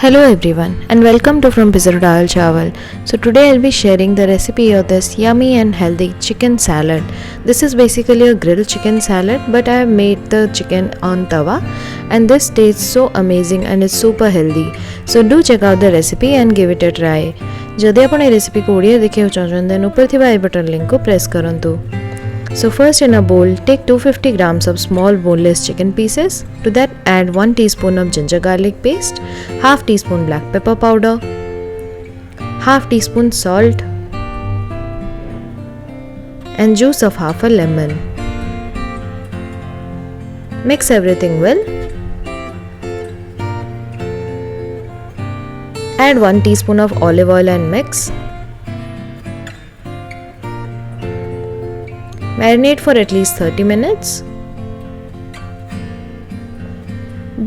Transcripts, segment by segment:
Hello everyone and welcome to frompizzatodalchawal. So today I'll be sharing the recipe of this yummy and healthy chicken salad. This is basically a grilled chicken salad, but I have made the chicken on tawa and this tastes so amazing and it's super healthy. So do check out the recipe and give it a try. जदि आपण ए recipe को ओडिया देखियो चाहछन then ऊपर थिबा आई button link को press करंतु. So first in a bowl, take 250 grams of small boneless chicken pieces. To that add 1 teaspoon of ginger garlic paste, half teaspoon black pepper powder, half teaspoon salt and juice of half a lemon. Mix everything well. Add 1 teaspoon of olive oil and mix. Marinate for at least 30 minutes.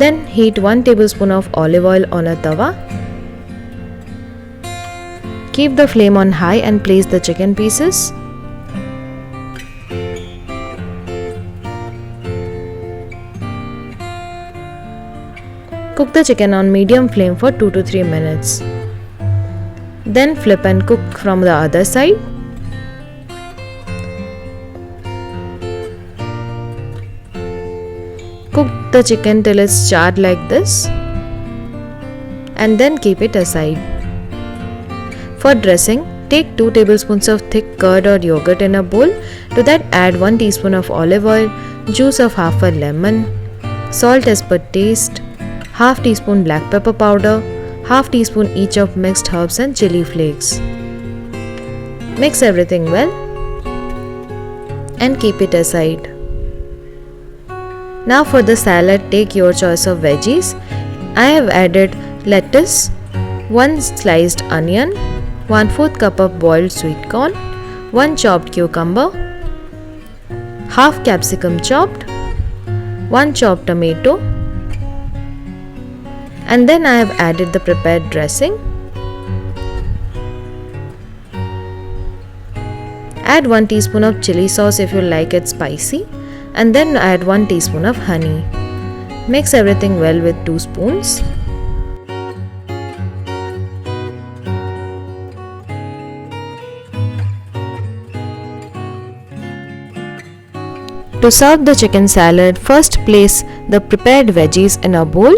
Then heat 1 tablespoon of olive oil on a tawa. Keep the flame on high and place the chicken pieces. Cook the chicken on medium flame for 2 to 3 minutes. Then flip and cook from the other side. Cook the chicken till it's charred like this and then keep it aside. For dressing, take 2 tablespoons of thick curd or yogurt in a bowl. To that add 1 teaspoon of olive oil, juice of half a lemon, salt as per taste, half teaspoon black pepper powder, half teaspoon each of mixed herbs and chili flakes. Mix everything well and keep it aside. Now for the salad, take your choice of veggies. I have added lettuce, 1 sliced onion, 1/4 cup of boiled sweet corn, 1 chopped cucumber, half capsicum chopped, 1 chopped tomato, and then I have added the prepared dressing. Add 1 teaspoon of chili sauce if you like it spicy. And then add 1 teaspoon of honey. Mix everything well with 2 spoons. To serve the chicken salad, first place the prepared veggies in a bowl.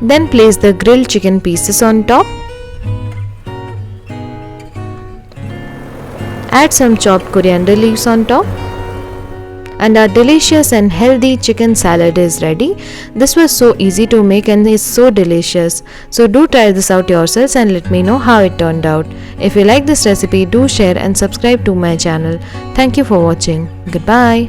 Then place the grilled chicken pieces on top. Add some chopped coriander leaves on top. And our delicious and healthy chicken salad is ready. This was so easy to make and is so delicious. So do try this out yourselves and let me know how it turned out. If you like this recipe, do share and subscribe to my channel. Thank you for watching. Goodbye.